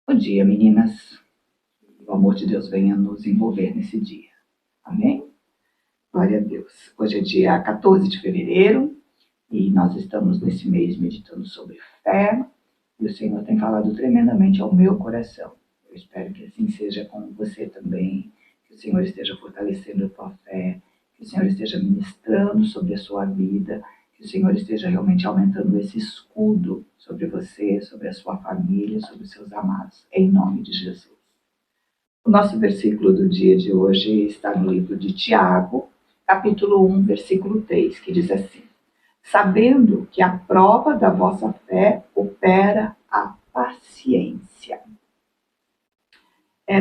Bom dia, meninas. O amor de Deus venha nos envolver nesse dia. Amém? Glória a Deus. Hoje é dia 14 de fevereiro e nós estamos nesse mês meditando sobre fé. E o Senhor tem falado tremendamente ao meu coração. Eu espero que assim seja com você também, que o Senhor esteja fortalecendo a tua fé, que o Senhor esteja ministrando sobre a sua vida, que o Senhor esteja realmente aumentando esse escudo sobre você, sobre a sua família, sobre os seus amados, em nome de Jesus. O nosso versículo do dia de hoje está no livro de Tiago, capítulo 1, versículo 3, que diz assim: sabendo que a prova da vossa fé opera a paciência.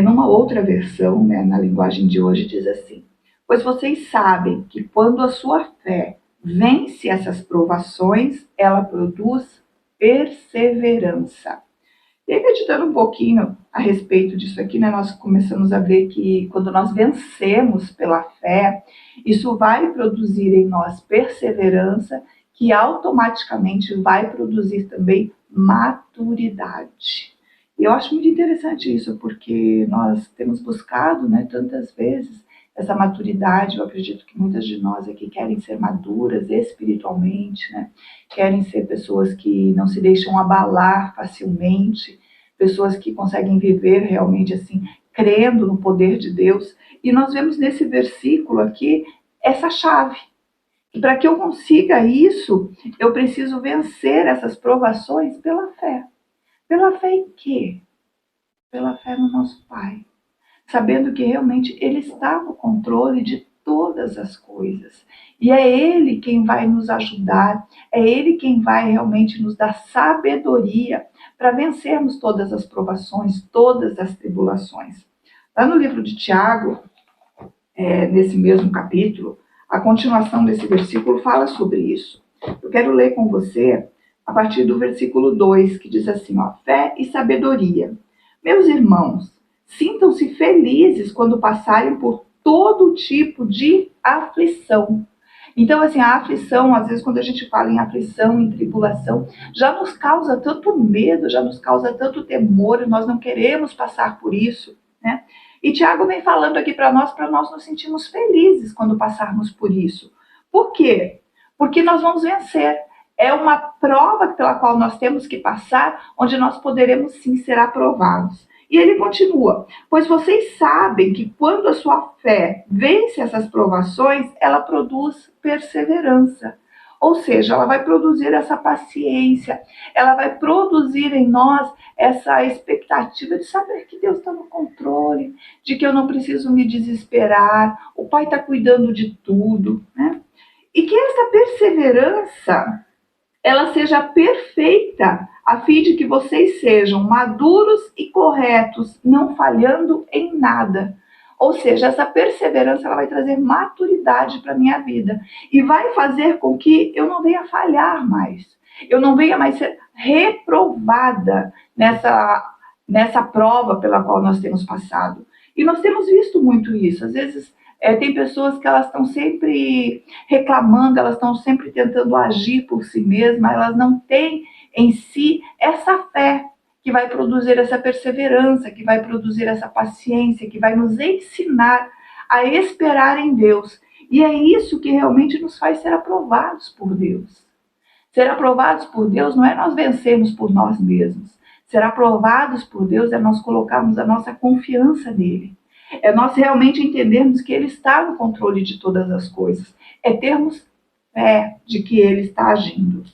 Numa outra versão, na linguagem de hoje, diz assim: pois vocês sabem que quando a sua fé vence essas provações, ela produz perseverança. E aí, meditando um pouquinho a respeito disso aqui, nós começamos a ver que quando nós vencemos pela fé, isso vai produzir em nós perseverança, que automaticamente vai produzir também maturidade. E eu acho muito interessante isso, porque nós temos buscado, tantas vezes essa maturidade. Eu acredito que muitas de nós aqui querem ser maduras espiritualmente, querem ser pessoas que não se deixam abalar facilmente, pessoas que conseguem viver realmente assim, crendo no poder de Deus. E nós vemos nesse versículo aqui essa chave. E para que eu consiga isso, eu preciso vencer essas provações pela fé. Pela fé em quê? Pela fé no nosso Pai. Sabendo que realmente Ele está no controle de todas as coisas. E é Ele quem vai nos ajudar, é Ele quem vai realmente nos dar sabedoria para vencermos todas as provações, todas as tribulações. Lá no livro de Tiago, nesse mesmo capítulo, a continuação desse versículo fala sobre isso. Eu quero ler com você a partir do versículo 2, que diz assim, fé e sabedoria. Meus irmãos, sintam-se felizes quando passarem por todo tipo de aflição. Então, assim, a aflição, às vezes, quando a gente fala em aflição, em tribulação, já nos causa tanto medo, já nos causa tanto temor, nós não queremos passar por isso, E Tiago vem falando aqui para nós nos sentirmos felizes quando passarmos por isso. Por quê? Porque nós vamos vencer. É uma prova pela qual nós temos que passar, onde nós poderemos sim ser aprovados. E ele continua: pois vocês sabem que quando a sua fé vence essas provações, ela produz perseverança. Ou seja, ela vai produzir essa paciência, ela vai produzir em nós essa expectativa de saber que Deus está no controle, de que eu não preciso me desesperar, o Pai está cuidando de tudo, E que essa perseverança ela seja perfeita, a fim de que vocês sejam maduros e corretos, não falhando em nada. Ou seja, essa perseverança ela vai trazer maturidade para a minha vida e vai fazer com que eu não venha falhar mais. Eu não venha mais ser reprovada nessa prova pela qual nós temos passado. E nós temos visto muito isso. Às vezes, tem pessoas que elas estão sempre reclamando, elas estão sempre tentando agir por si mesmas, elas não têm em si essa fé que vai produzir essa perseverança, que vai produzir essa paciência, que vai nos ensinar a esperar em Deus. E é isso que realmente nos faz ser aprovados por Deus. Ser aprovados por Deus não é nós vencermos por nós mesmos. Ser aprovados por Deus é nós colocarmos a nossa confiança nele. É nós realmente entendermos que Ele está no controle de todas as coisas. É termos fé de que Ele está agindo.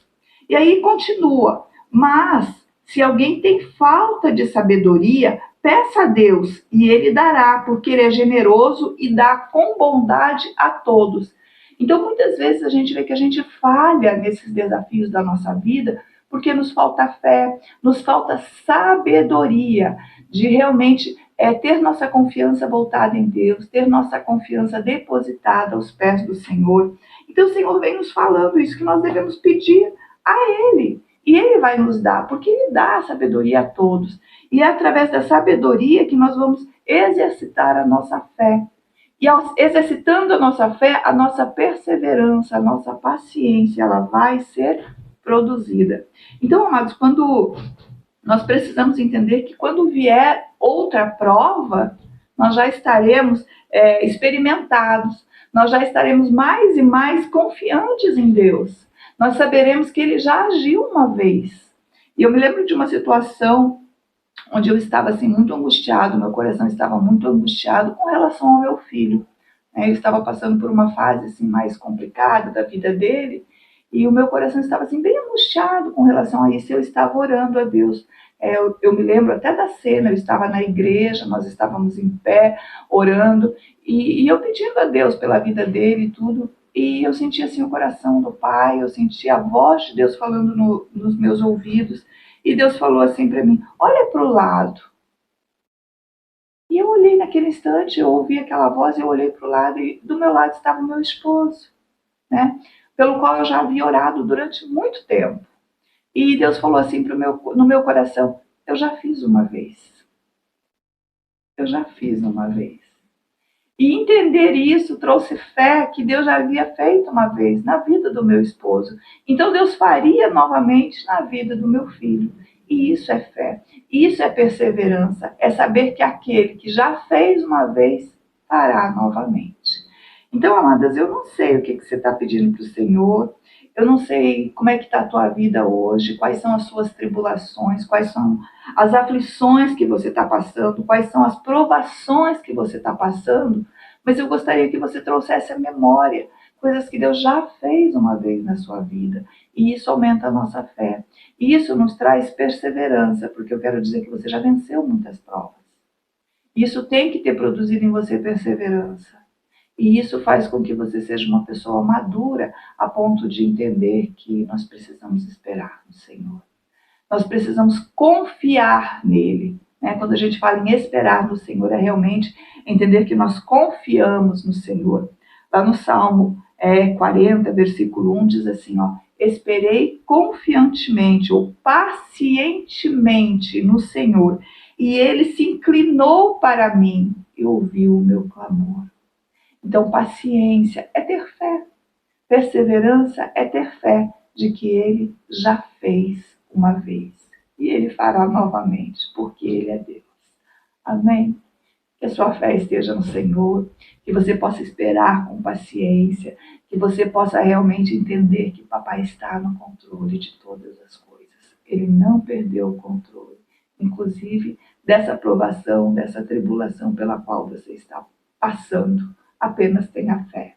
E aí continua. Mas, se alguém tem falta de sabedoria, peça a Deus e Ele dará, porque Ele é generoso e dá com bondade a todos. Então, muitas vezes a gente vê que a gente falha nesses desafios da nossa vida, porque nos falta fé, nos falta sabedoria de realmente ter nossa confiança voltada em Deus, ter nossa confiança depositada aos pés do Senhor. Então o Senhor vem nos falando isso, que nós devemos pedir a Ele. E Ele vai nos dar, porque Ele dá a sabedoria a todos. E é através da sabedoria que nós vamos exercitar a nossa fé. E exercitando a nossa fé, a nossa perseverança, a nossa paciência, ela vai ser produzida. Então, amados, quando Nós precisamos entender que quando vier outra prova, nós já estaremos experimentados, nós já estaremos mais e mais confiantes em Deus. Nós saberemos que Ele já agiu uma vez. E eu me lembro de uma situação onde eu estava assim muito angustiado, meu coração estava muito angustiado com relação ao meu filho. Ele estava passando por uma fase assim mais complicada da vida dele e o meu coração estava assim bem angustiado com relação a isso. Eu estava orando a Deus. Eu me lembro até da cena. Eu estava na igreja, nós estávamos em pé orando e eu pedindo a Deus pela vida dele e tudo. E eu sentia assim o coração do Pai, eu sentia a voz de Deus falando nos meus ouvidos. E Deus falou assim para mim: olha para o lado. E eu olhei naquele instante, eu ouvi aquela voz, eu olhei para o lado e do meu lado estava o meu esposo, né? Pelo qual eu já havia orado durante muito tempo. E Deus falou assim no meu coração: eu já fiz uma vez. Eu já fiz uma vez. E entender isso trouxe fé que Deus já havia feito uma vez na vida do meu esposo. Então Deus faria novamente na vida do meu filho. E isso é fé, isso é perseverança, é saber que aquele que já fez uma vez fará novamente. Então, amadas, eu não sei o que você está pedindo para o Senhor, eu não sei como é que está a tua vida hoje, quais são as suas tribulações, quais são as aflições que você está passando, quais são as provações que você está passando, mas eu gostaria que você trouxesse a memória, coisas que Deus já fez uma vez na sua vida, e isso aumenta a nossa fé. E isso nos traz perseverança, porque eu quero dizer que você já venceu muitas provas. Isso tem que ter produzido em você perseverança. E isso faz com que você seja uma pessoa madura a ponto de entender que nós precisamos esperar no Senhor. Nós precisamos confiar nele. Né? Quando a gente fala em esperar no Senhor, é realmente entender que nós confiamos no Senhor. Lá no Salmo 40, versículo 1, diz assim, ó: esperei confiantemente ou pacientemente no Senhor, e ele se inclinou para mim e ouviu o meu clamor. Então, paciência é ter fé. Perseverança é ter fé de que ele já fez uma vez e ele fará novamente, porque ele é Deus. Amém? Que a sua fé esteja no Senhor, que você possa esperar com paciência, que você possa realmente entender que Papai está no controle de todas as coisas. Ele não perdeu o controle, inclusive dessa provação, dessa tribulação pela qual você está passando. Apenas tenha fé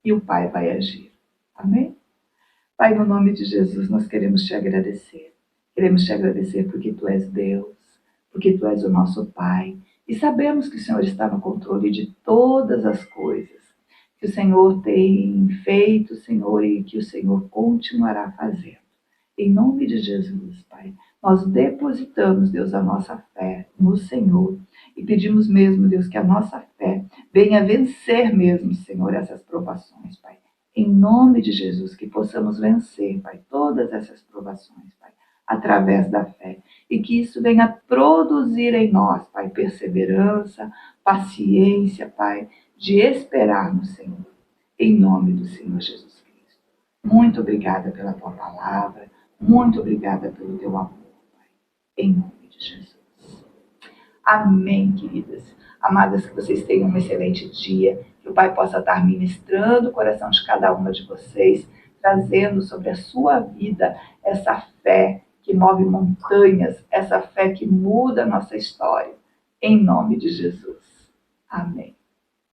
e o Pai vai agir. Amém? Pai, no nome de Jesus, nós queremos te agradecer. Queremos te agradecer porque tu és Deus, porque tu és o nosso Pai. E sabemos que o Senhor está no controle de todas as coisas. Que o Senhor tem feito, Senhor, e que o Senhor continuará fazendo. Em nome de Jesus, Pai, nós depositamos, Deus, a nossa fé no Senhor e pedimos mesmo, Deus, que a nossa fé venha vencer mesmo, Senhor, essas provações, Pai. Em nome de Jesus, que possamos vencer, Pai, todas essas provações, Pai, através da fé. E que isso venha produzir em nós, Pai, perseverança, paciência, Pai, de esperar no Senhor. Em nome do Senhor Jesus Cristo. Muito obrigada pela tua palavra. Muito obrigada pelo teu amor, Pai. Em nome de Jesus. Amém, queridas. Amadas, que vocês tenham um excelente dia. Que o Pai possa estar ministrando o coração de cada uma de vocês, trazendo sobre a sua vida essa fé que move montanhas, essa fé que muda a nossa história. Em nome de Jesus. Amém.